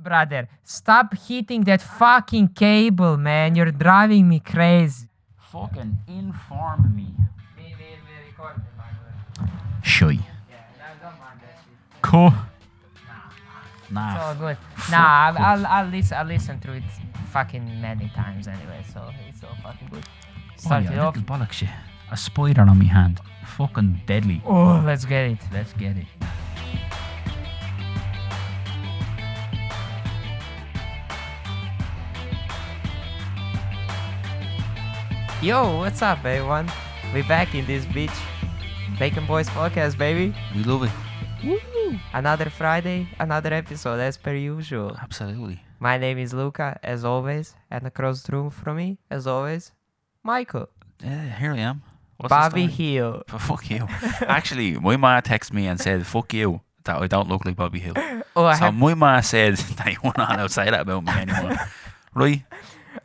Brother, stop hitting that fucking cable, man. You're driving me crazy. Fucking inform me. We recorded, by the way. Shy. Yeah, don't mind that shit. Cool. It's all Nah. good. Fuck Nah, off. I'll listen to it fucking many times anyway, so it's all fucking good. Oh, Start it yeah, off. little bollock shit. A spider on me hand. Fucking deadly. Oh, let's get it. Let's get it. Yo, what's up, everyone? We back in this bitch. Bacon Boys podcast, baby. We love it. Woo! Another Friday, another episode, as per usual. Absolutely. My name is Luca, as always, and across the room from me, as always, Michael. Yeah, here I am. What's the Bobby story? Hill. For fuck you. Actually, my ma texted me and said, fuck you, that I don't look like Bobby Hill. Oh, So my ma said that you won't allowed to say that about me anymore. Right?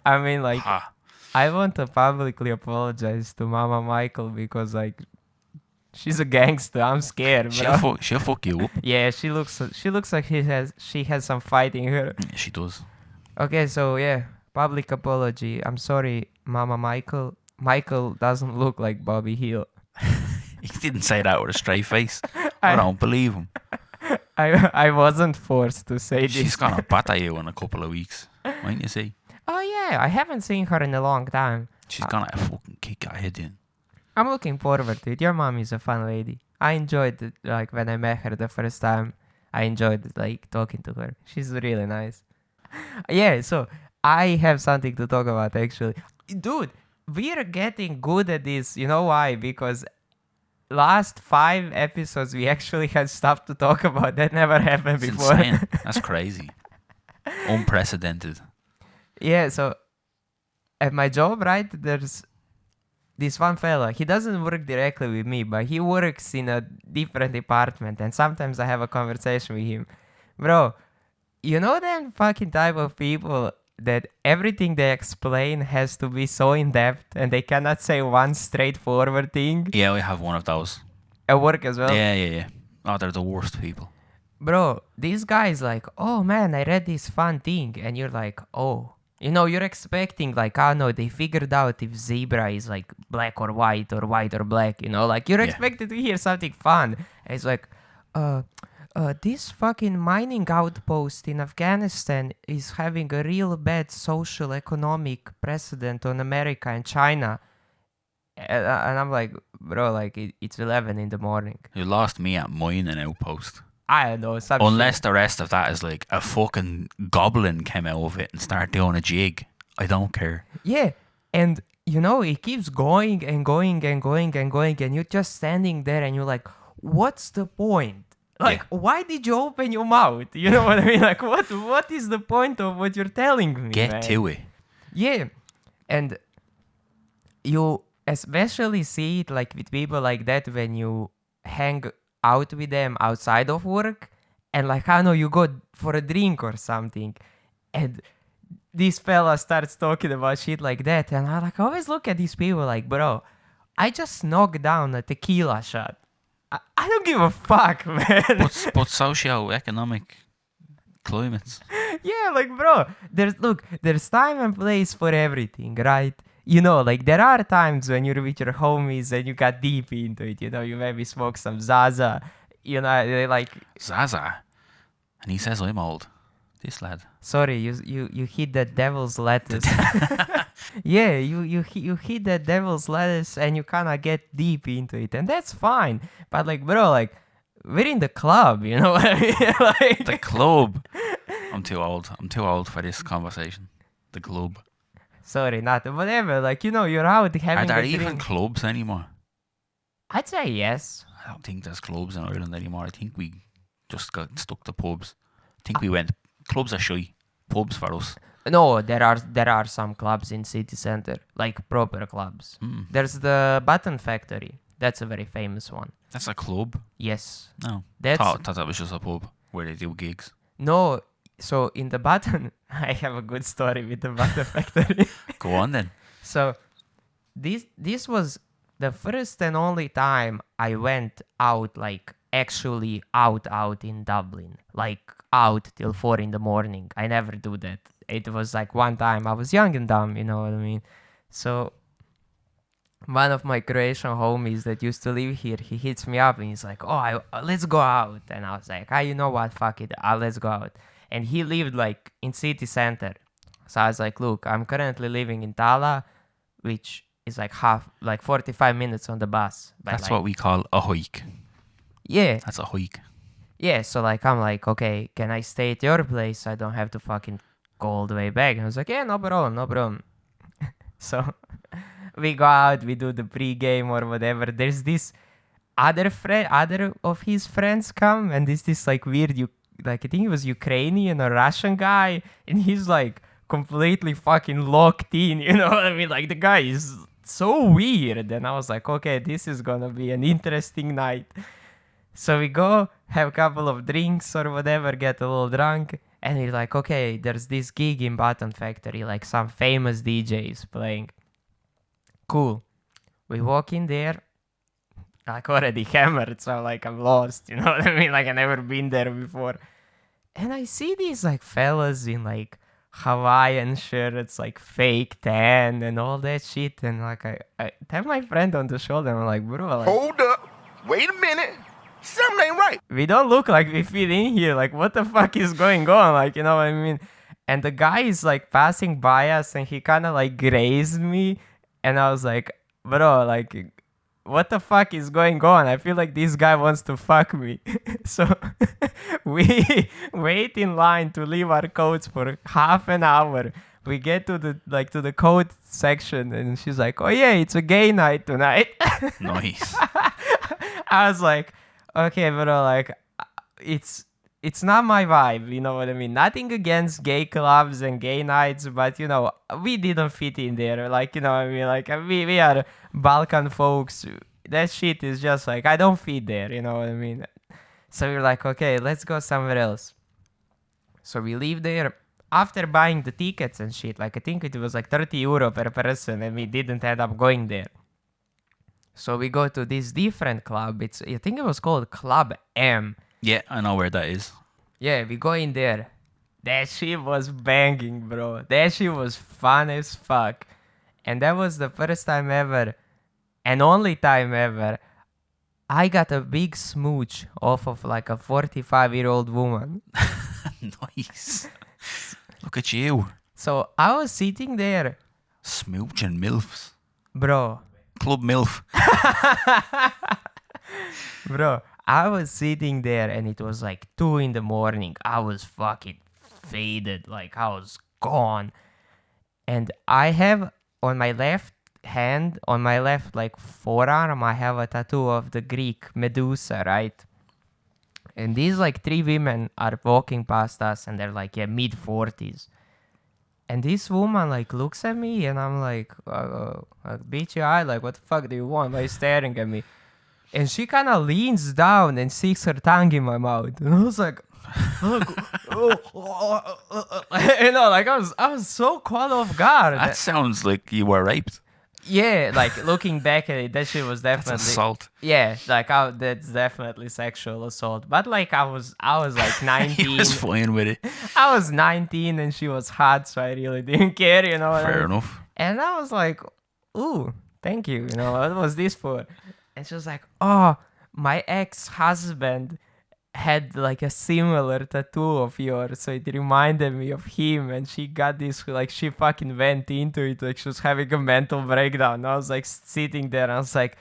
I mean, like, Ha. I want to publicly apologize to Mama Michael because, like, she's a gangster. I'm scared, bro. She'll fuck you up. Yeah, she looks like she has some fight in her. Yeah, she does. Okay, so yeah, public apology. I'm sorry, Mama Michael. Michael doesn't look like Bobby Hill. He didn't say that with a straight face. I don't believe him. I wasn't forced to say this. She's gonna batter you in a couple of weeks. Won't you see? Oh yeah, I haven't seen her in a long time. She's gonna fucking kick your head in. I'm looking forward to it. Your mom is a fun lady. I enjoyed it, like when I met her the first time. I enjoyed like talking to her. She's really nice. Yeah, so I have something to talk about actually. Dude, we're getting good at this. You know why? Because last 5 episodes we actually had stuff to talk about. That never happened It's before. insane. That's crazy. Unprecedented. Yeah, so at my job, right, there's this one fella. He doesn't work directly with me, but he works in a different department, and sometimes I have a conversation with him. Bro, you know them fucking type of people that everything they explain has to be so in-depth and they cannot say one straightforward thing Yeah, we have one of those. at work as well? Yeah. Oh, they're the worst people. Bro, this guy is like, oh man, I read this fun thing. And you're like, oh. You know, you're expecting like, oh no, they figured out if zebra is like black or white or black, you know? Like, you're Yeah. expected to hear something fun. And it's like, this fucking mining outpost in Afghanistan is having a real bad social economic precedent on America and China. And I'm like, bro, like, it's 11 in the morning. You lost me at mine and outpost. I don't know. Some Unless the rest of that is like a fucking goblin came out of it and started doing a jig. I don't care. Yeah, and you know, it keeps going and going and going and going, and you're just standing there and you're like, what's the point? Like, why did you open your mouth? You know what I mean? Like, what is the point of what you're telling me? Get man? to it. Yeah, and you especially see it like with people like that when you hang out with them outside of work, and like, I don't know, you go for a drink or something, and this fella starts talking about shit like that, and I always look at these people like, bro, I just knocked down a tequila shot. I don't give a fuck, man. But socio-economic climates. Yeah, like, bro, there's time and place for everything, right? You know, like, there are times when you're with your homies and you got deep into it, you know, you maybe smoke some Zaza, you know, they like... Zaza. And he says I'm old. This lad. Sorry, you hit the devil's lettuce. Yeah, you hit the devil's lettuce and you kind of get deep into it, and that's fine. But like, bro, like, we're in the club, you know what I mean? Like, The club. I'm too old. I'm too old for this conversation. The club. sorry, not whatever. Like, you know, you're out having Are there a even drink. clubs anymore? I'd say yes. I don't think there's clubs in Ireland anymore. I think we just got stuck to pubs. I think we went. Clubs are shy. Pubs for us. No, there are some clubs in city center, like proper clubs. There's the Button Factory. That's a very famous one. That's a club. Yes. No. That's Thought that was just a pub where they do gigs. no. So in the Button, I have a good story with the Button Factory. Go on then. So this was the first and only time I went out like actually out in Dublin, like out till 4 in the morning. I never do that. It was like one time I was young and dumb, you know what I mean? So one of my Croatian homies that used to live here, he hits me up and he's like, "Oh, let's go out." And I was like, you know what? Fuck it, let's go out." And he lived like in city center, so I was like, "Look, I'm currently living in Tala, which is like 45 minutes on the bus." But That's like, what we call a hike. yeah, That's a hike. yeah. So like, I'm like, "Okay, can I stay at your place so I don't have to fucking go all the way back?" And I was like, "Yeah, no problem, no problem." So we go out, we do the pre-game or whatever. There's this other of his friends come, and this like weird, like I think he was Ukrainian or Russian guy, and he's like completely fucking locked in. You know what I mean? Like the guy is so weird, and I was like, okay, this is gonna be an interesting night. So we go have a couple of drinks or whatever, get a little drunk, and we're like, okay, there's this gig in Button Factory, like some famous DJ is playing. Cool. We walk in there, like already hammered, so like I'm lost, you know what I mean? Like I never been there before. And I see these like fellas in like Hawaiian shirts, like fake tan and all that shit. And like I tap my friend on the shoulder and I'm like, bro, like, Hold up. Wait a minute. Something ain't right. we don't look like we fit in here. Like, what the fuck is going on? Like, you know what I mean? And the guy is like passing by us and he kind of like grazed me. And I was like, bro, like, what the fuck is going on? I feel like this guy wants to fuck me. So we wait in line to leave our coats for half an hour. We get to the coat section and she's like, "Oh yeah, it's a gay night tonight." Nice. I was like, okay, bro, like, it's not my vibe, you know what I mean? Nothing against gay clubs and gay nights, but, you know, we didn't fit in there, like, you know what I mean? Like, we are Balkan folks. That shit is just like, I don't fit there, you know what I mean? So we're like, okay, let's go somewhere else. So we leave there. After buying the tickets and shit, like, I think it was like 30 euro per person, and we didn't end up going there. So we go to this different club. I think it was called Club M. Yeah, I know where that is. Yeah, we go in there. That shit was banging, bro. That shit was fun as fuck. And that was the first time ever, and only time ever, I got a big smooch off of like a 45-year-old woman. Nice. Look at you. So I was sitting there, Smooching Milfs. bro. Club Milf. Bro, I was sitting there and it was like 2 in the morning. I was fucking faded. Like I was gone. And I have on my left hand, on my left like forearm, I have a tattoo of the Greek Medusa, right? And these like 3 women are walking past us and they're like, yeah, mid 40s. And this woman like looks at me and I'm like, beat your eye, like what the fuck do you want? Why are you staring at me? And she kind of leans down and sticks her tongue in my mouth. And I was like, you know, like I was so caught off guard. That sounds like you were raped. Yeah, like looking back at it, that shit was That's definitely assault. Yeah, like that's definitely sexual assault. But like I was like 19. He was fine with it. I was 19 and she was hot, so I really didn't care, you know. Fair enough. And I was like, ooh, thank you, you know, what was this for? And she was like, oh, my ex-husband had like a similar tattoo of yours, so it reminded me of him. And she got this, like, she fucking went into it, like she was having a mental breakdown. I was like sitting there and I was like,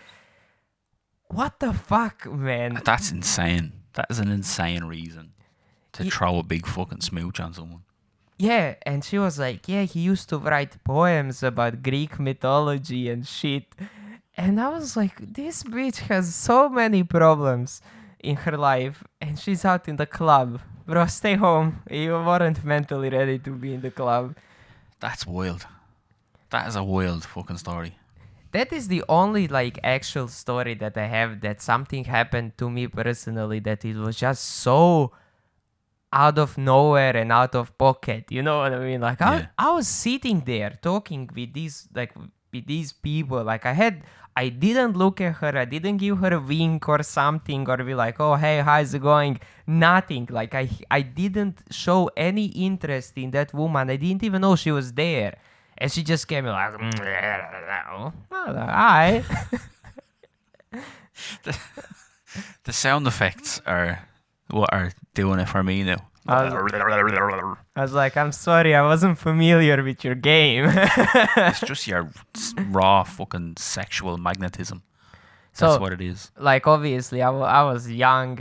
what the fuck, man? That's insane. That is an insane reason to throw a big fucking smooch on someone. Yeah, and she was like, yeah, he used to write poems about Greek mythology and shit. And I was like, this bitch has so many problems in her life, and she's out in the club. Bro, stay home. You weren't mentally ready to be in the club. That's wild. That is a wild fucking story. That is the only, like, actual story that I have that something happened to me personally that it was just so out of nowhere and out of pocket. You know what I mean? Like, Yeah. I was sitting there talking with these, like, with these people. Like I didn't look at her. I didn't give her a wink or something or be like, oh, hey, how's it going? Nothing. Like I didn't show any interest in that woman. I didn't even know she was there. And she just came like, hi. The sound effects are what are doing it for me now. I was like, I'm sorry, I wasn't familiar with your game. It's just your raw fucking sexual magnetism. That's So, what it is. like, obviously, I was young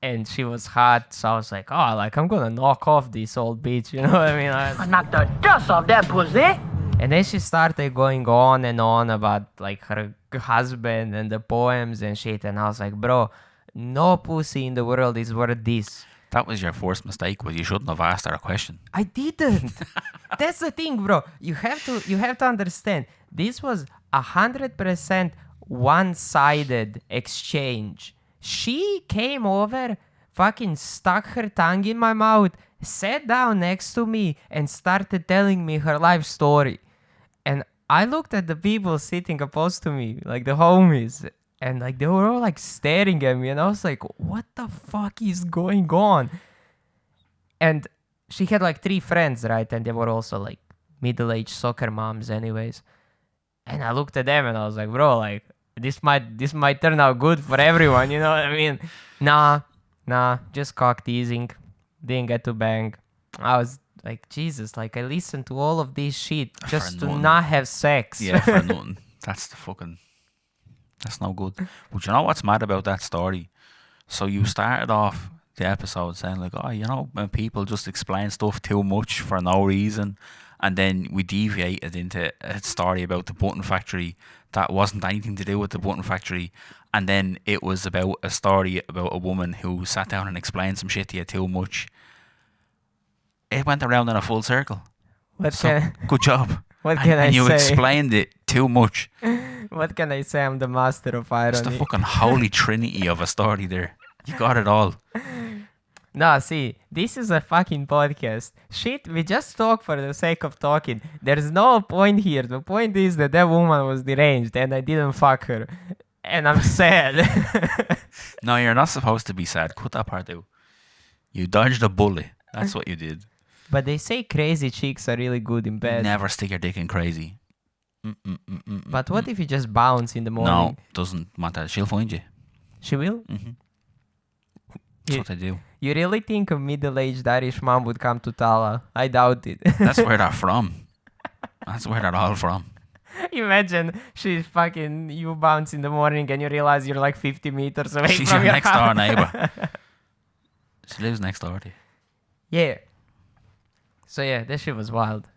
and she was hot, so I was like, oh, like, I'm gonna knock off this old bitch, you know what I mean? I knocked the dust off that pussy. And then she started going on and on about, like, her husband and the poems and shit, and I was like, bro, no pussy in the world is worth this. That was your first mistake. Was you shouldn't have asked her a question. I didn't. That's the thing, bro. You have to understand. This was 100% one-sided exchange. She came over, fucking stuck her tongue in my mouth, sat down next to me, and started telling me her life story. And I looked at the people sitting opposed to me, like the homies, and like they were all like staring at me, and I was like, what the fuck is going on? And she had like 3 friends, right? And they were also like middle-aged soccer moms anyways. And I looked at them and I was like, bro, like this might turn out good for everyone, you know what I mean? Nah, just cock teasing. Didn't get to bang. I was like, Jesus, like I listened to all of this shit just to nothing. not have sex. Yeah, for nothing. That's no good. But you know what's mad about that story? So you started off the episode saying like, oh, you know, when people just explain stuff too much for no reason, and then we deviated into a story about the button factory that wasn't anything to do with the button factory, and then it was about a story about a woman who sat down and explained some shit to you too much. It went around in a full circle. Good job. What can I and you say? explained it too much. What can I say? I'm the master of irony. It's the fucking holy trinity of a story there. You got it all. No, see, this is a fucking podcast. Shit, we just talk for the sake of talking. There's no point here. The point is that woman was deranged and I didn't fuck her. And I'm sad. No, you're not supposed to be sad. Cut that part out. You dodged a bullet. That's what you did. But they say crazy chicks are really good in bed. Never stick your dick in crazy. But what if you just bounce in the morning? No, doesn't matter. She'll find you. She will? That's what they do. You really think a middle-aged Irish mom would come to Tala? I doubt it. That's where they're from. That's where they're all from. Imagine you bounce in the morning and you realize you're like 50 meters away She's from your your next door house. neighbour. She lives next door to you. Yeah. So yeah, that shit was wild.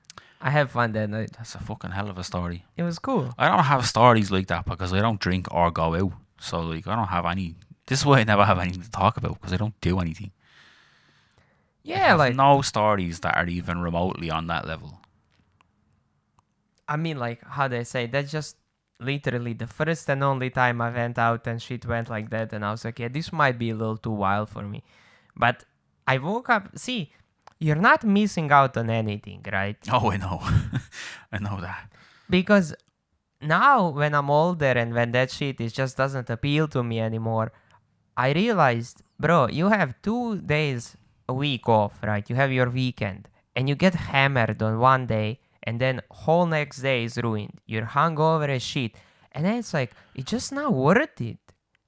I had fun that night. That's a fucking hell of a story. It was cool. I don't have stories like that because I don't drink or go out. So like I don't have any. This is why I never have anything to talk about because I don't do anything. I Yeah, have like no stories that are even remotely on that level. I mean, like how they say, that's just literally the first and only time I went out and shit went like that, and I was like, yeah, this might be a little too wild for me. But I woke up. See, you're not missing out on anything, right? Oh, I know. I know that. Because now when I'm older and when that shit just doesn't appeal to me anymore, I realized, bro, you have 2 days a week off, right? You have your weekend and you get hammered on one day and then whole next day is ruined. You're hungover as shit. And then it's like, it's just not worth it.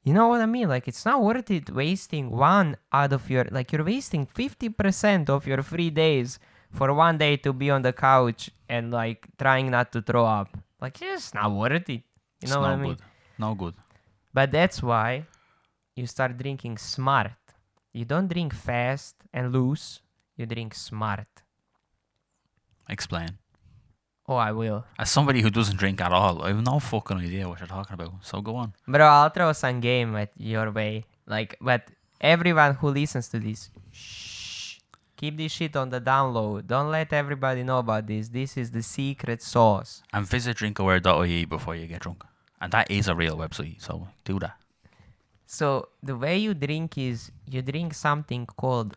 You know what I mean? Like, it's not worth it wasting one out of your, like, you're wasting 50% of your free days for one day to be on the couch and, like, trying not to throw up. Like, it's just not worth it. You know what I mean? Good. No good. But that's why you start drinking smart. You don't drink fast and loose. You drink smart. Explain. Oh, I will. As somebody who doesn't drink at all, I have no fucking idea what you're talking about. So go on. Bro, I'll throw some game at your way. Like, but everyone who listens to this, shh. Keep this shit on the download. Don't let everybody know about this. This is the secret sauce. And visit drinkaware.ie before you get drunk. And that is a real website, so do that. So, the way you drink is, you drink something called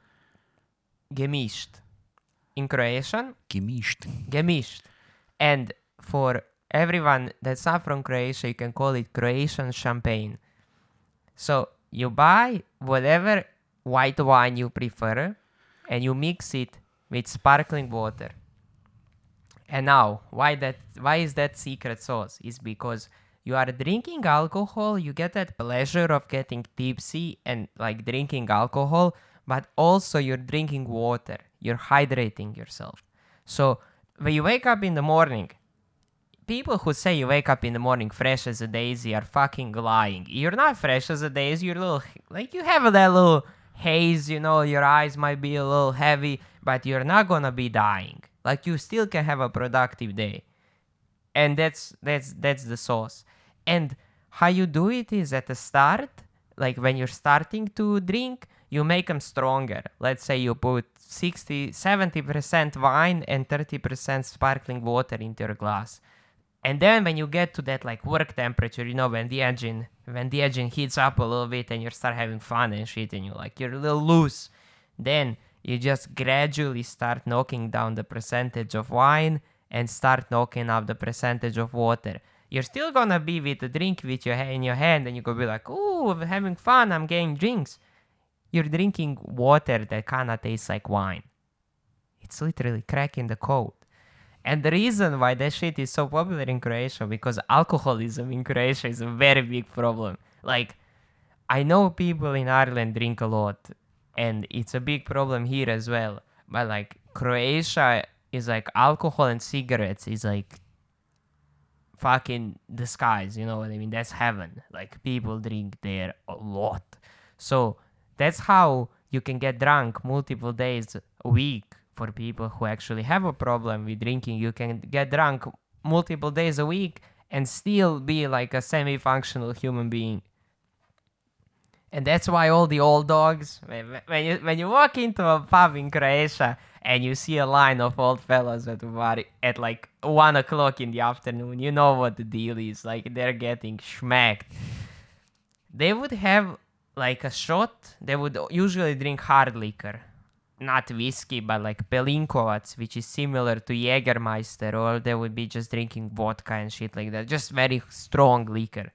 gemisht. In Croatian, Gemisht. gemisht. And for everyone that's not from Croatia, you can call it Croatian champagne. So you buy whatever white wine you prefer and you mix it with sparkling water. And now, why is that secret sauce? Is because you are drinking alcohol, you get that pleasure of getting tipsy and like drinking alcohol, but also you're drinking water. You're hydrating yourself. So when you wake up in the morning, people who say you wake up in the morning fresh as a daisy are fucking lying. You're not fresh as a daisy. You're a little, like, you have that little haze, you know, your eyes might be a little heavy, but you're not gonna be dying. Like, you still can have a productive day. And that's the sauce. And how you do it is at the start, like when you're starting to drink, you make them stronger. Let's say you put 70% wine and 30% sparkling water into your glass. And then when you get to that like work temperature, you know, when the engine heats up a little bit and you start having fun and shit and you're a little loose, then you just gradually start knocking down the percentage of wine and start knocking up the percentage of water. You're still gonna be with a drink with in your hand and you're gonna be like, ooh, I'm having fun, I'm getting drinks. You're drinking water that kinda tastes like wine. It's literally cracking the code. And the reason why that shit is so popular in Croatia, because alcoholism in Croatia is a very big problem. Like, I know people in Ireland drink a lot, and it's a big problem here as well. But like, Croatia is like alcohol and cigarettes is like fucking the skies, you know what I mean? That's heaven. Like, people drink there a lot. So that's how you can get drunk multiple days a week. For people who actually have a problem with drinking, you can get drunk multiple days a week and still be like a semi-functional human being. And that's why all the old dogs, when you walk into a pub in Croatia and you see a line of old fellas at the bar at like 1 o'clock in the afternoon, you know what the deal is. Like, they're getting schmacked. They would have like a shot. They would usually drink hard liquor. Not whiskey, but like Pelinkovac, which is similar to Jägermeister, or they would be just drinking vodka and shit like that. Just very strong liquor.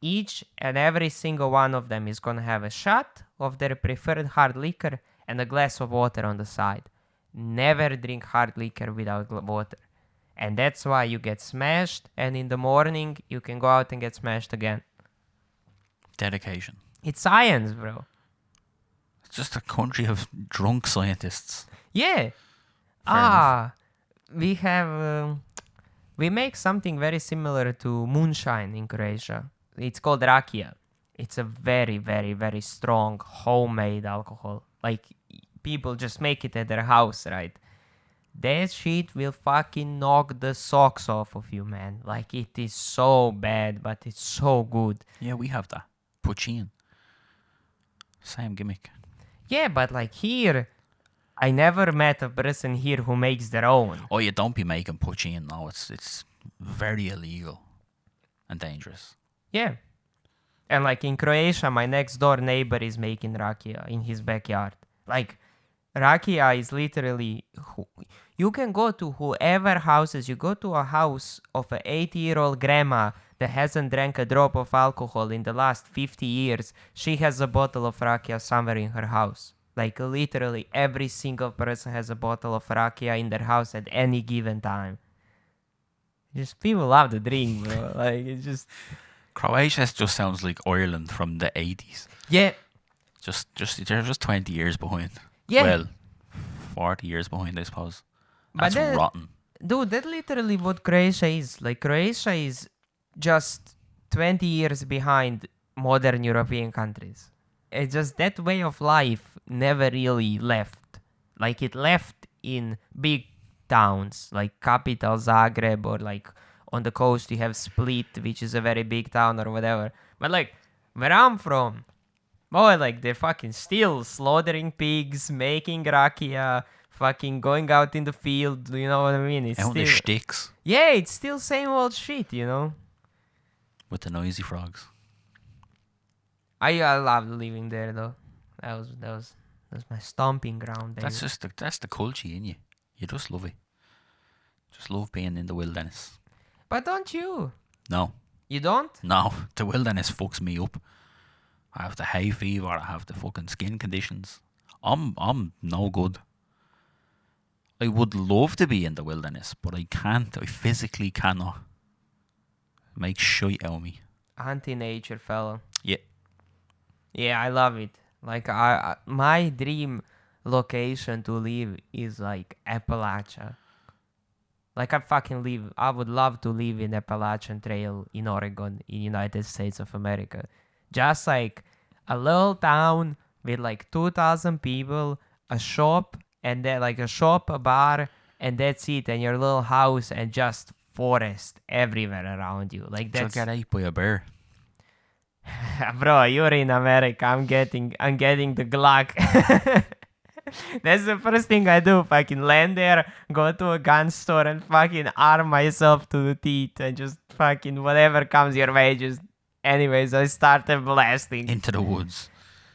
Each and every single one of them is gonna have a shot of their preferred hard liquor and a glass of water on the side. Never drink hard liquor without water. And that's why you get smashed, and in the morning you can go out and get smashed again. Dedication. It's science, bro. It's just a country of drunk scientists. Yeah. Fair We make something very similar to moonshine in Croatia. It's called rakia. It's a very, very, very strong homemade alcohol. Like, people just make it at their house, right? That shit will fucking knock the socks off of you, man. Like, it is so bad, but it's so good. Yeah, we have that. Puccin. Same gimmick. Yeah, but like here, I never met a person here who makes their own. Oh, you don't be making puccin. No, it's very illegal and dangerous. Yeah. And like in Croatia, my next door neighbor is making rakia in his backyard. Like, rakia is literally, you can go to whoever houses, you go to a house of an 80-year-old grandma that hasn't drank a drop of alcohol in the last 50 years. She has a bottle of rakia somewhere in her house. Like, literally every single person has a bottle of rakia in their house at any given time. Just people love the drink, bro. Like, it's just... Croatia just sounds like Ireland from the 80s. Yeah. They're just 20 years behind. Yeah. Well, 40 years behind, I suppose. But That's rotten. Dude, that's literally what Croatia is. Like, Croatia is just 20 years behind modern European countries. It's just that way of life never really left. Like, it left in big towns, like capital Zagreb, or like on the coast you have Split, which is a very big town or whatever. But like, where I'm from, boy, like, they're fucking still slaughtering pigs, making rakia, fucking going out in the field, you know what I mean? It's Out still... the sticks Yeah, it's still same old shit, you know? with the noisy frogs. I loved living there, though. That was my stomping ground, baby. That's the culture in you. You just love it. Just love being in the wilderness. But don't you? No, You don't? no. The wilderness fucks me up. I have the hay fever. I have the fucking skin conditions. I'm no good. I would love to be in the wilderness, but I can't. I physically cannot. It makes shite out of me. Anti-nature fellow. Yeah. Yeah, I love it. Like my dream location to live is like Appalachia. Like I would love to live in Appalachian Trail in Oregon, in United States of America. Just like a little town with like 2,000 people, a shop, and then like a shop, a bar, and that's it. And your little house and just forest everywhere around you. Like You'll that's get ate by a bear. Bro, you're in America. I'm getting the Glock. That's the first thing I do. Fucking land there, go to a gun store and fucking arm myself to the teeth and just fucking whatever comes your way. Just anyways, I started blasting. Into the woods.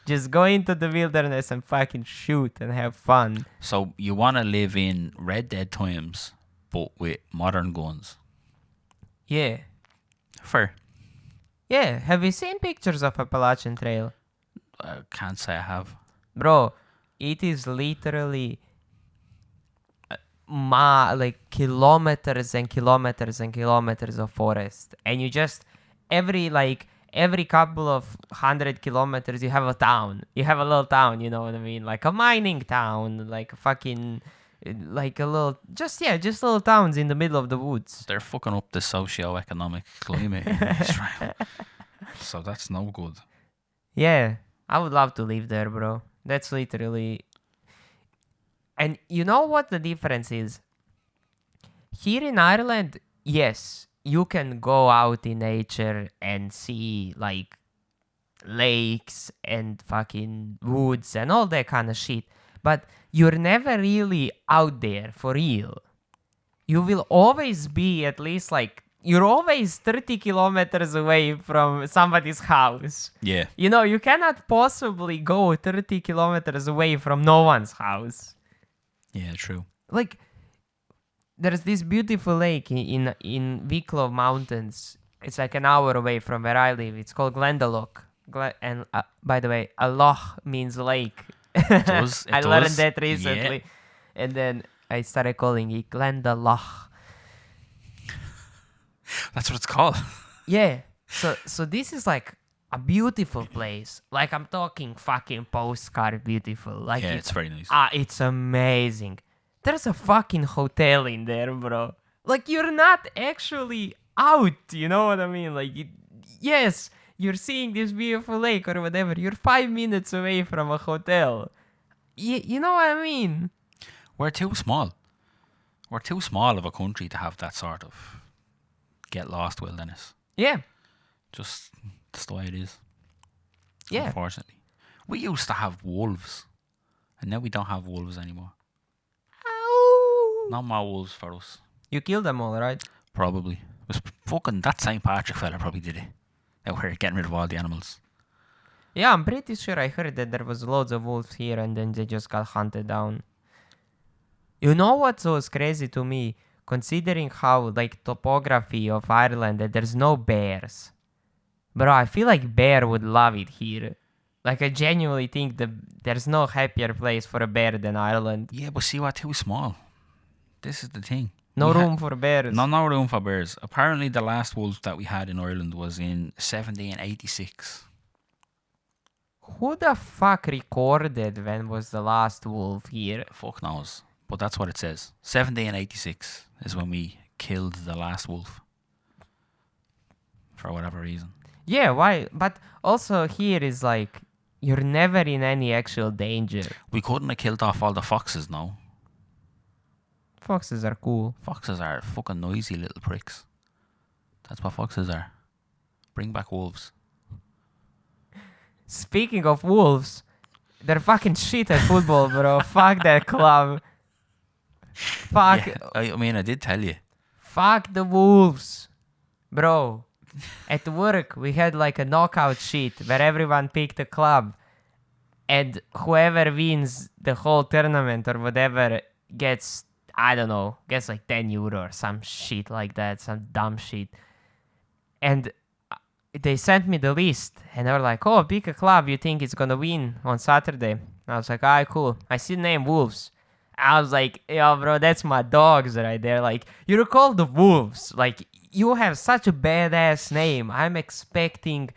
Just go into the wilderness and fucking shoot and have fun. So you want to live in Red Dead times, but with modern guns. Yeah. Fair. Yeah. Have you seen pictures of Appalachian Trail? I can't say I have. Bro, it is literally like kilometers and kilometers and kilometers of forest, and you just every couple of 100 kilometers you have a town. You have a little town, you know what I mean? Like a mining town, like a fucking like a little just little towns in the middle of the woods. They're fucking up the socio-economic climate in Israel. So that's no good. Yeah, I would love to live there, bro. That's literally... And you know what the difference is? Here in Ireland, yes, you can go out in nature and see, like, lakes and fucking woods and all that kind of shit. But you're never really out there for real. You will always be at least, like... You're always 30 kilometers away from somebody's house. Yeah. You know, you cannot possibly go 30 kilometers away from no one's house. Yeah, true. Like, there's this beautiful lake in Wicklow Mountains. It's like an hour away from where I live. It's called Glendalough. And by the way, a loch means lake. It does. I learned that recently. Yeah. And then I started calling it Glendalough. That's what it's called. Yeah. So this is like a beautiful place. Like I'm talking fucking postcard beautiful. Like Yeah, it's very nice. It's amazing. There's a fucking hotel in there, bro. Like you're not actually out, you know what I mean? Like yes, you're seeing this beautiful lake or whatever. You're 5 minutes away from a hotel. You know what I mean? We're too small. We're too small of a country to have that sort of get lost wilderness. Yeah. Just that's the way it is. Yeah. Unfortunately. We used to have wolves. And now we don't have wolves anymore. Ow. No more wolves for us. You killed them all, right? Probably. It was fucking that St. Patrick fella probably did it. Out here getting rid of all the animals. Yeah, I'm pretty sure I heard that there was loads of wolves here and then they just got hunted down. You know what was crazy to me? Considering how, like, topography of Ireland, that there's no bears. Bro, I feel like bear would love it here. Like, I genuinely think that there's no happier place for a bear than Ireland. Yeah, but see, we're too small. This is the thing. No room for bears. No room for bears. Apparently, the last wolf that we had in Ireland was in 1786. Who the fuck recorded when was the last wolf here? Fuck knows. But that's what it says. 1786 is when we killed the last wolf. For whatever reason. Yeah, why? But also here is like, you're never in any actual danger. We couldn't have killed off all the foxes, no. Foxes are cool. Foxes are fucking noisy little pricks. That's what foxes are. Bring back wolves. Speaking of wolves, they're fucking shit at football, bro. Fuck that club. Fuck. Yeah, I mean, I did tell you. Fuck the Wolves. Bro, at work, we had like a knockout sheet where everyone picked a club. And whoever wins the whole tournament or whatever gets I don't know, guess like €10 or some shit like that, some dumb shit. And they sent me the list, and they were like, "Oh, pick a club you think is gonna win on Saturday." And I was like, "Alright, cool." I see the name Wolves. I was like, "Yo, bro, that's my dogs right there." Like, you're called the Wolves. Like, you have such a badass name. I'm expecting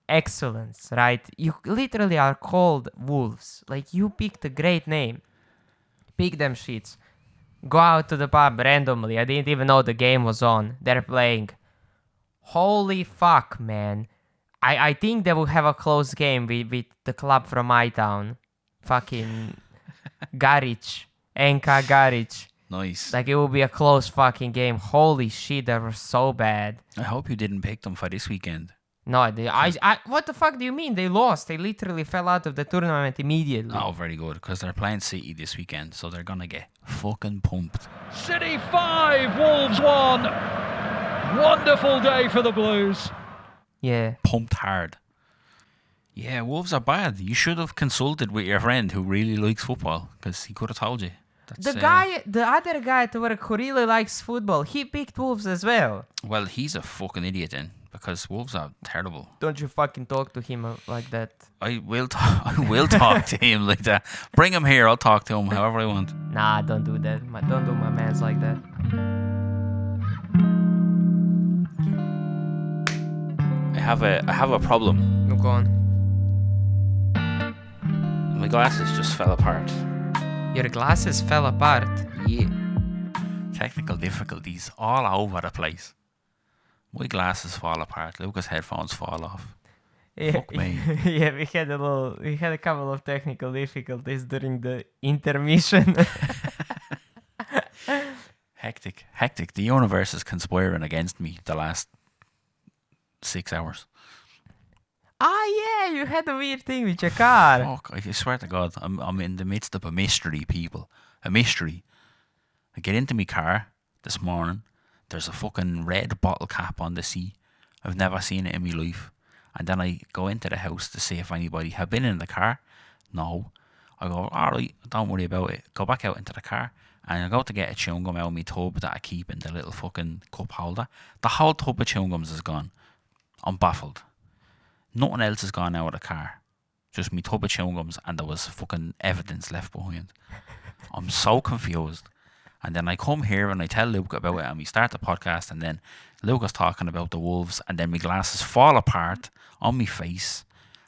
excellence, right? You literally are called Wolves. Like, you picked a great name. Pick them shits. Go out to the pub randomly. I didn't even know the game was on. They're playing. Holy fuck, man. I think they will have a close game with the club from my town. Fucking Garic. Enka Garic. Nice. Like, it will be a close fucking game. Holy shit, they were so bad. I hope you didn't pick them for this weekend. No, what the fuck do you mean? They lost. They literally fell out of the tournament immediately. Oh, very good, because they're playing City this weekend, so they're gonna get fucking pumped. City 5, Wolves 1. Wonderful day for the Blues. Yeah. Pumped hard. Yeah, Wolves are bad. You should have consulted with your friend who really likes football, because he could have told you. The other guy at work who really likes football, he picked Wolves as well. Well, he's a fucking idiot then, because Wolves are terrible. Don't you fucking talk to him like that. I will talk to him like that. Bring him here. I'll talk to him however I want. Nah, don't do that. Don't do my mans like that. I have a problem. No, go on. My glasses just fell apart. Your glasses fell apart. Yeah. Technical difficulties all over the place. My glasses fall apart. Lucas' headphones fall off. Yeah, Fuck me. yeah, we had a couple of technical difficulties during the intermission. Hectic. The universe is conspiring against me the last 6 hours. Yeah, you had a weird thing with your car. Fuck, I swear to God, I'm in the midst of a mystery, people. A mystery. I get into my car this morning. There's a fucking red bottle cap on the seat. I've never seen it in my life. And then I go into the house to see if anybody had been in the car. No. I go, alright, don't worry about it. Go back out into the car. And I go to get a chewing gum out of my tub that I keep in the little fucking cup holder. The whole tub of chewing gums is gone. I'm baffled. Nothing else has gone out of the car. Just me tub of chewing gums, and there was fucking evidence left behind. I'm so confused. And then I come here and I tell Luke about it, and we start the podcast, and then Luke is talking about the Wolves, and then my glasses fall apart on my face,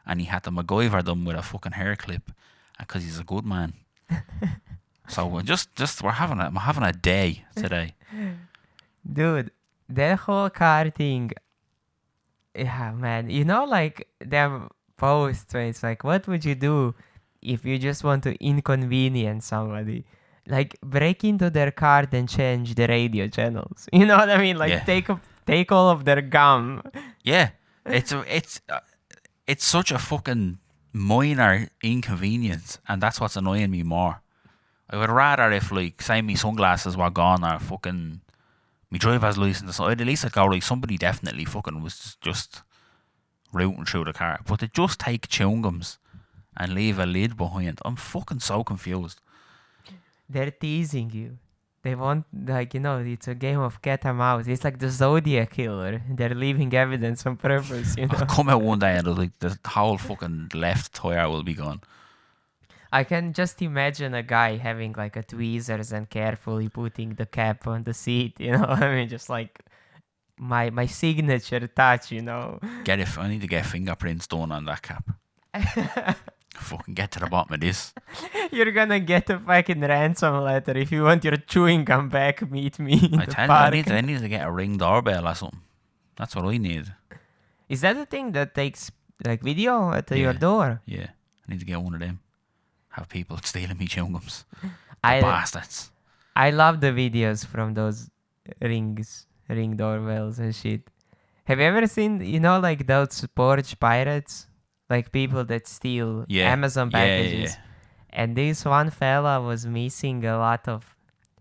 and he had to MacGyver them with a fucking hair clip, because he's a good man. So we're we're having a day today. Dude, that whole car thing. Yeah, man. You know, like, them posts where it's like, what would you do if you just want to inconvenience somebody? Like, break into their car and change the radio channels. You know what I mean? Like, Yeah. take all of their gum. Yeah, it's such a fucking minor inconvenience, and that's what's annoying me more. I would rather if, like, say me sunglasses were gone, or fucking me driver's license, at least I'd go, like, somebody definitely fucking was just rooting through the car. But they just take chewing gums and leave a lid behind. I'm fucking so confused. They're teasing you. They want, like, you know, it's a game of cat and mouse. It's like the Zodiac killer. They're leaving evidence on purpose, you know. I'll come out one day and like the whole fucking left tire will be gone. I can just imagine a guy having like a tweezers and carefully putting the cap on the seat, you know. I mean, just like my signature touch, you know. I need to get fingerprints done on that cap. Fucking get to the bottom of this. You're gonna get a fucking ransom letter if you want your chewing gum back. Meet me in the park. I need to get a Ring doorbell or something. That's what I need. Is that the thing that takes like video at your door? Yeah, I need to get one of them. Have people stealing me chewing gums. I Bastards. I love the videos from those ring doorbells and shit. Have you ever seen, you know, like those porch pirates? Like people that steal Amazon packages. Yeah. And this one fella was missing a lot of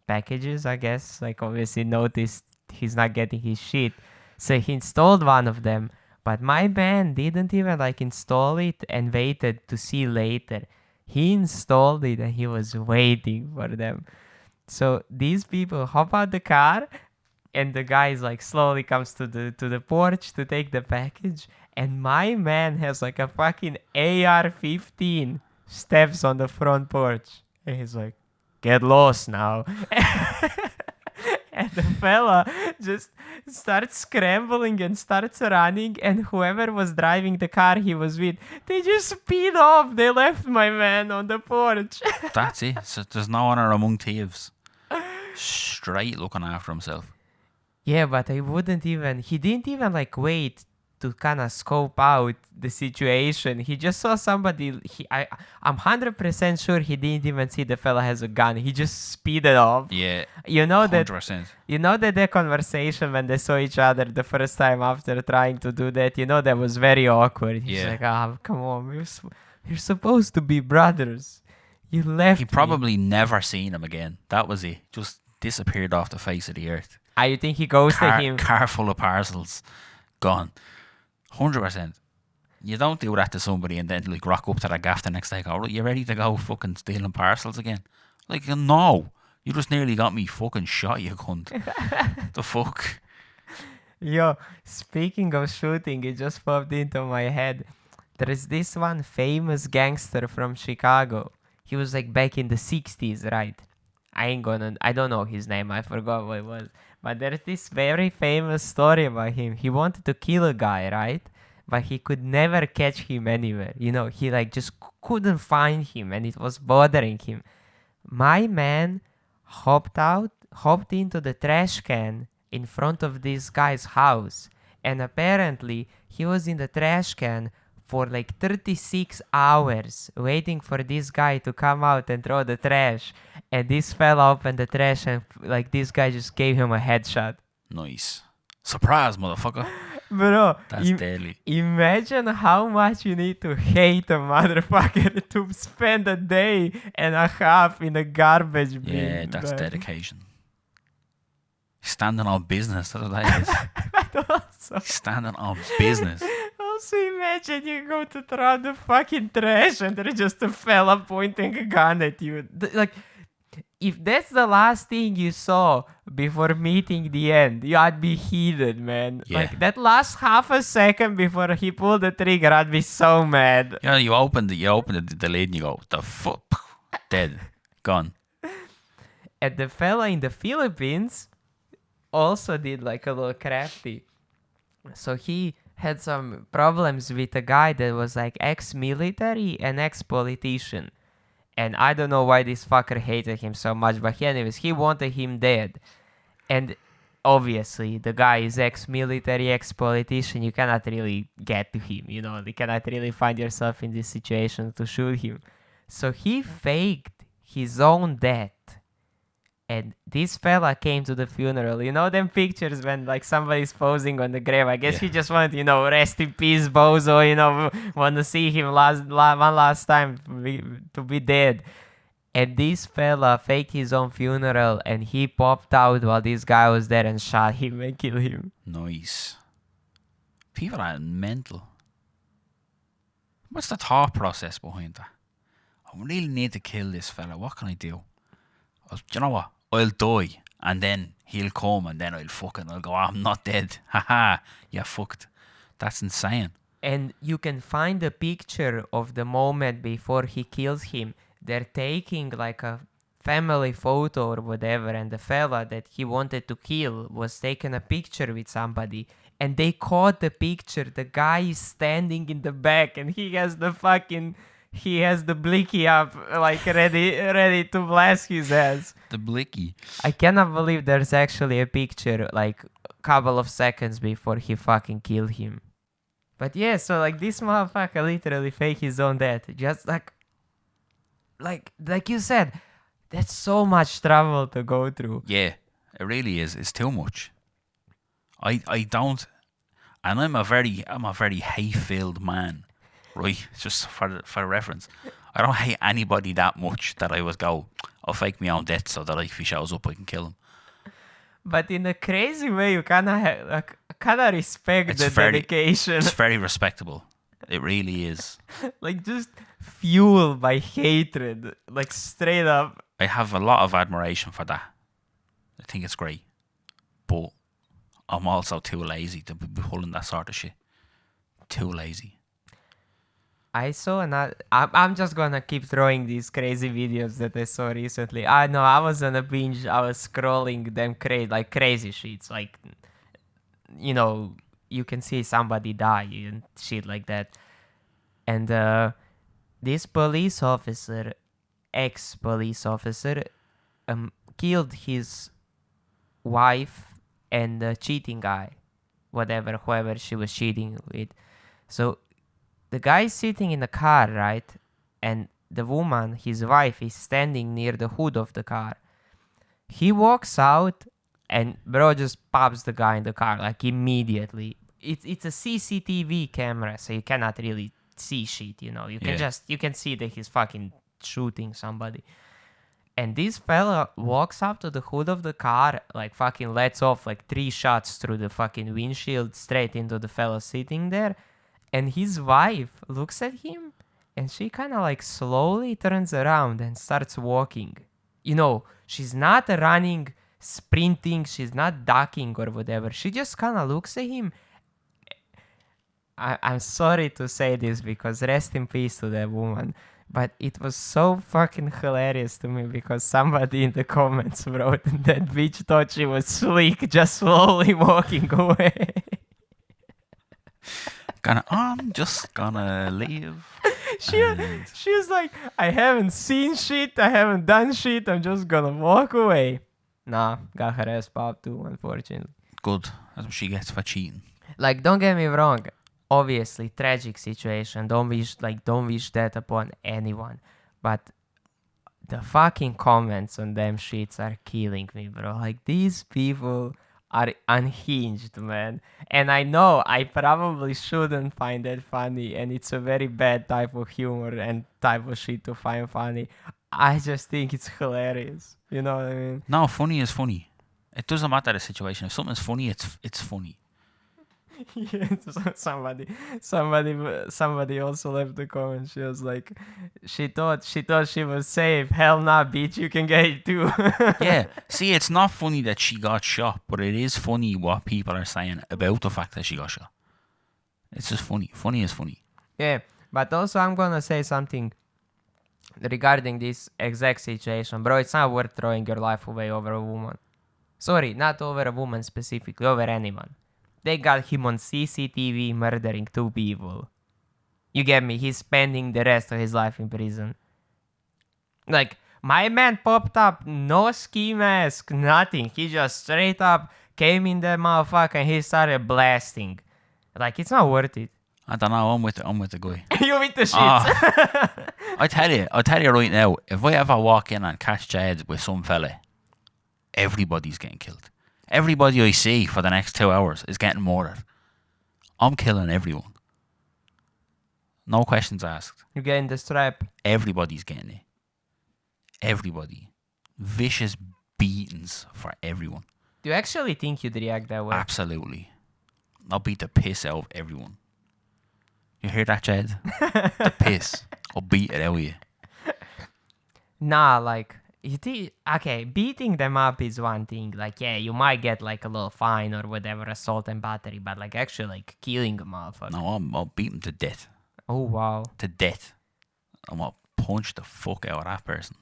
packages, I guess. Like, obviously noticed he's not getting his shit. So he installed one of them. But my man didn't even like install it and waited to see later. He installed it and he was waiting for them. So these people hop out the car, and the guy is like slowly comes to the porch to take the package, and my man has like a fucking AR-15 steps on the front porch, and he's like, "Get lost now." And the fella just starts scrambling and starts running, and whoever was driving the car he was with, they just speed off. They left my man on the porch. That's it. So there's no honor among thieves. Straight looking after himself. Yeah, but he didn't even like wait to kind of scope out the situation. He just saw somebody. I'm 100% sure he didn't even see the fella has a gun. He just speeded off. Yeah. You know 100%. that conversation when they saw each other the first time after trying to do that, that was very awkward. He's Yeah. like, come on, we're supposed to be brothers. You left He me." probably never seen him again. That was it. Just disappeared off the face of the earth. You think he goes to him? Car full of parcels. Gone. 100%. You don't do that to somebody and then like rock up to the gaff the next day and go, "Right, you ready to go fucking stealing parcels again?" Like, no. You just nearly got me fucking shot, you cunt. The fuck? Yo, speaking of shooting, it just popped into my head. There is this one famous gangster from Chicago. He was like back in the 60s, right? I don't know his name. I forgot what it was. But there's this very famous story about him. He wanted to kill a guy, right? But he could never catch him anywhere. He like just couldn't find him, and it was bothering him. My man hopped into the trash can in front of this guy's house, and apparently he was in the trash can for like 36 hours waiting for this guy to come out and throw the trash, and this fella opened the trash and like this guy just gave him a headshot. Nice. Surprise, motherfucker. Bro, That's deadly. imagine how much you need to hate a motherfucker to spend a day and a half in a garbage bin. Yeah, that's bro. dedication. Standing on business, that's what that is. But also, Standing on business. also imagine you go to throw out the fucking trash and there's just a fella pointing a gun at you. Like, if that's the last thing you saw before meeting the end, I'd be heated, man. Yeah. Like, that last half a second before he pulled the trigger, I'd be so mad. You know, you open the lid and you go, the fuck? Dead. Gone. And the fella in the Philippines also did like a little crafty. So he had some problems with a guy that was like ex-military and ex-politician. And I don't know why this fucker hated him so much, but anyways, he wanted him dead. And obviously, the guy is ex-military, ex-politician. You cannot really get to him, you cannot really find yourself in this situation to shoot him. So he faked his own death. And this fella came to the funeral. You know them pictures when like somebody's posing on the grave? I guess he just wanted, rest in peace, bozo, want to see him one last time to be dead. And this fella faked his own funeral and he popped out while this guy was there and shot him and killed him. Nice. People are mental. What's the thought process behind that? I really need to kill this fella. What can I do? You know what? I'll die and then he'll come and then I'll go, I'm not dead. Haha, you're fucked. That's insane. And you can find a picture of the moment before he kills him. They're taking like a family photo or whatever, and the fella that he wanted to kill was taking a picture with somebody. And they caught the picture. The guy is standing in the back and he has the blicky up, like ready to blast his ass. The blicky. I cannot believe there's actually a picture like a couple of seconds before he fucking killed him. But yeah, so like this motherfucker literally faked his own death. Just like you said, that's so much trouble to go through. Yeah, it really is. It's too much. I don't, and I'm a very hate-filled man. Right, just for reference, I don't hate anybody that much that I would go, I'll fake my own death so that if he shows up, I can kill him. But in a crazy way, you kind of respect the dedication. It's very respectable. It really is. Like, just fueled by hatred, like straight up. I have a lot of admiration for that. I think it's great. But I'm also too lazy to be pulling that sort of shit. Too lazy. I saw another. I'm just gonna keep throwing these crazy videos that I saw recently. I know I was on a binge. I was scrolling them crazy shits. Like, you know, you can see somebody die and shit like that. And this police officer, ex-police officer, killed his wife and the cheating guy, whoever she was cheating with. So the guy's sitting in the car, right? And the woman, his wife, is standing near the hood of the car. He walks out and bro just pops the guy in the car like immediately. It's a CCTV camera, so you cannot really see shit, you know. You can see that he's fucking shooting somebody. And this fella walks up to the hood of the car, like fucking lets off like 3 shots through the fucking windshield straight into the fella sitting there. And his wife looks at him and she kind of like slowly turns around and starts walking. You know, she's not running, sprinting, she's not ducking or whatever. She just kind of looks at him. I'm sorry to say this because rest in peace to that woman. But it was so fucking hilarious to me because somebody in the comments wrote that bitch thought she was slick, just slowly walking away. I'm just gonna leave. She was like, I haven't seen shit, I haven't done shit, I'm just gonna walk away. Nah, got her ass popped too, unfortunately. Good. That's what she gets for cheating. Like, don't get me wrong. Obviously, tragic situation. Don't wish that upon anyone. But the fucking comments on them shits are killing me, bro. Like, these people are unhinged, man. And I know I probably shouldn't find that funny, and it's a very bad type of humor and type of shit to find funny. I just think it's hilarious. You know what I mean? No, funny is funny. It doesn't matter the situation. If something's funny, it's funny. Yeah, somebody also left the comment. She was like, she thought she was safe. Hell nah, bitch, you can get it too. Yeah, see, it's not funny that she got shot, but it is funny what people are saying about the fact that she got shot. It's just funny. Funny is funny. Yeah, but also I'm gonna say something regarding this exact situation, bro. It's not worth throwing your life away over a woman. Sorry, not over a woman specifically, over anyone. They got him on CCTV murdering 2 people. You get me? He's spending the rest of his life in prison. Like, my man popped up, no ski mask, nothing. He just straight up came in that motherfucker and he started blasting. Like, it's not worth it. I don't know. I'm with the guy. You with the shit. I tell you right now. If I ever walk in and catch Jed with some fella, everybody's getting killed. Everybody I see for the next 2 hours is getting murdered. I'm killing everyone. No questions asked. You're getting the strap. Everybody's getting it. Everybody. Vicious beatings for everyone. Do you actually think you'd react that way? Absolutely. I'll beat the piss out of everyone. You hear that, Jed? The piss. I'll beat it out of you. Nah, like, okay, beating them up is one thing. Like, yeah, you might get like a little fine or whatever, assault and battery, but like actually like killing a motherfucker. No, I'll beat him to death. Oh, wow. To death. I'm gonna punch the fuck out of that person.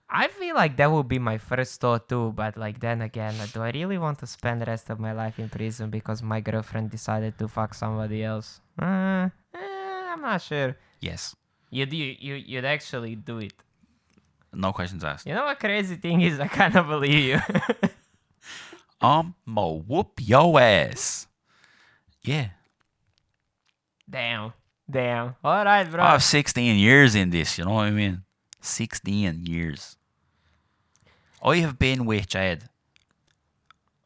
I feel like that would be my first thought too, but like then again, do I really want to spend the rest of my life in prison because my girlfriend decided to fuck somebody else? I'm not sure. Yes. You'd actually do it. No questions asked. You know what crazy thing is? I kind of believe you. I'ma whoop your ass. Yeah. Damn. All right, bro. I have 16 years in this, you know what I mean? 16 years. I have been with Jed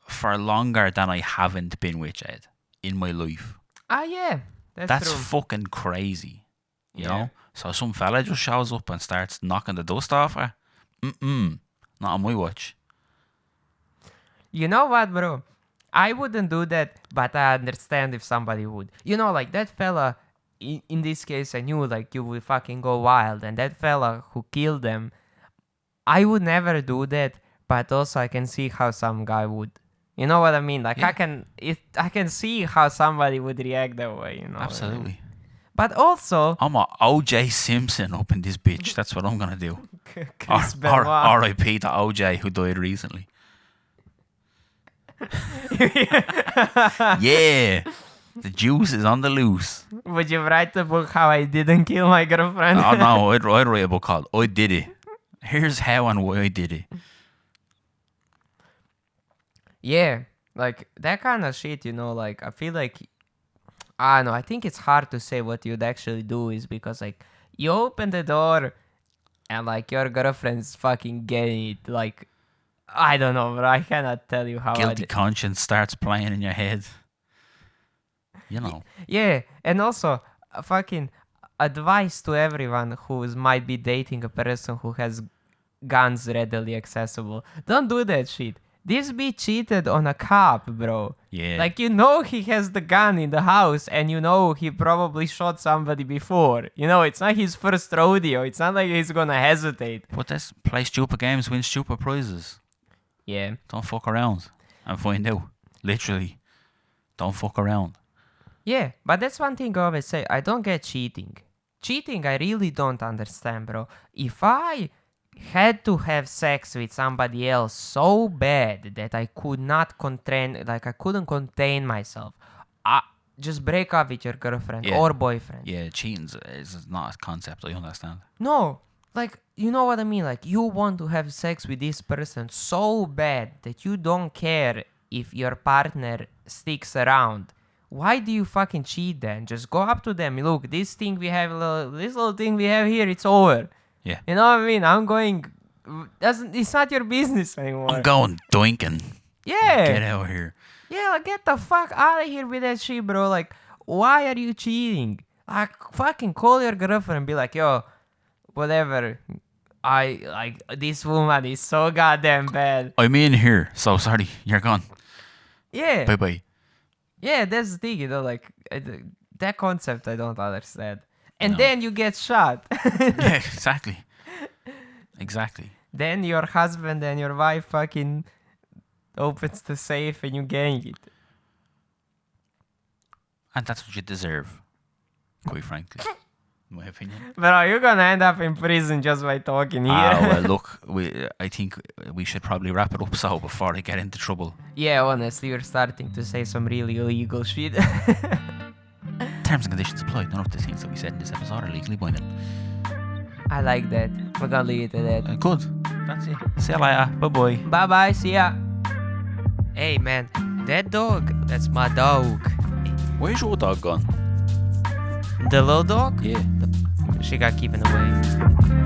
for longer than I haven't been with Jed in my life. Yeah. That's true. fucking crazy. You Yeah. know? So some fella just shows up and starts knocking the dust off her. Not on my watch. You know what, bro? I wouldn't do that, but I understand if somebody would. You know, like that fella, in this case, I knew like you would fucking go wild, and that fella who killed them, I would never do that, but also I can see how some guy would. You know what I mean? Like Yeah. I can see how somebody would react that way. You know. what I mean? Absolutely. But also, I'm a OJ Simpson up in this bitch. That's what I'm gonna do. Chris Benoit. R.I.P. to OJ who died recently. Yeah, the juice is on the loose. Would you write the book how I didn't kill my girlfriend? Oh no, I'd write a book called "I Did It." Here's how and why I did it. Yeah, like that kind of shit, you know, like I feel like I don't know, I think it's hard to say what you'd actually do is because like you open the door and like your girlfriend's fucking getting it, like I don't know, but I cannot tell you how Guilty conscience starts playing in your head. You know. Yeah, and also fucking advice to everyone who might be dating a person who has guns readily accessible. Don't do that shit. This bitch cheated on a cop, bro. Yeah. Like, you know he has the gun in the house and you know he probably shot somebody before. You know, it's not his first rodeo. It's not like he's gonna hesitate. But that's play stupid games, win stupid prizes. Yeah. Don't fuck around and find out. Literally. Don't fuck around. Yeah, but that's one thing I always say. I don't get cheating. Cheating, I really don't understand, bro. If I had to have sex with somebody else so bad that I could not I couldn't contain myself, just break up with your girlfriend Yeah. or boyfriend. Yeah, cheating is not a concept, I understand. No, like, you know what I mean? Like, you want to have sex with this person so bad that you don't care if your partner sticks around. Why do you fucking cheat then? Just go up to them. Look, this little thing we have here, it's over. Yeah. You know what I mean? I'm going. It's not your business anymore. I'm going doinking. Yeah. Get out of here. Yeah, like, get the fuck out of here with that shit, bro. Like, why are you cheating? Like, fucking call your girlfriend and be like, yo, whatever. This woman is so goddamn bad. I'm in here, so sorry, you're gone. Yeah. Bye bye. Yeah, that's the thing, you know, like, that concept I don't understand. And No. then you get shot. Yeah, exactly. Exactly. Then your husband and your wife fucking opens the safe and you gang it. And that's what you deserve, quite frankly, in my opinion. Bro, you're gonna end up in prison just by talking here. Well, look, I think we should probably wrap it up so before I get into trouble. Yeah, honestly, you're starting to say some really illegal shit. Terms and conditions apply. None of the things that we said in this episode are legally binding. I like that. We're gonna leave it at that. Good. That's it. See you later. Bye bye. Bye bye, see ya. Hey man, that dog, that's my dog. Where's your dog gone? The little dog? Yeah. She got keeping away.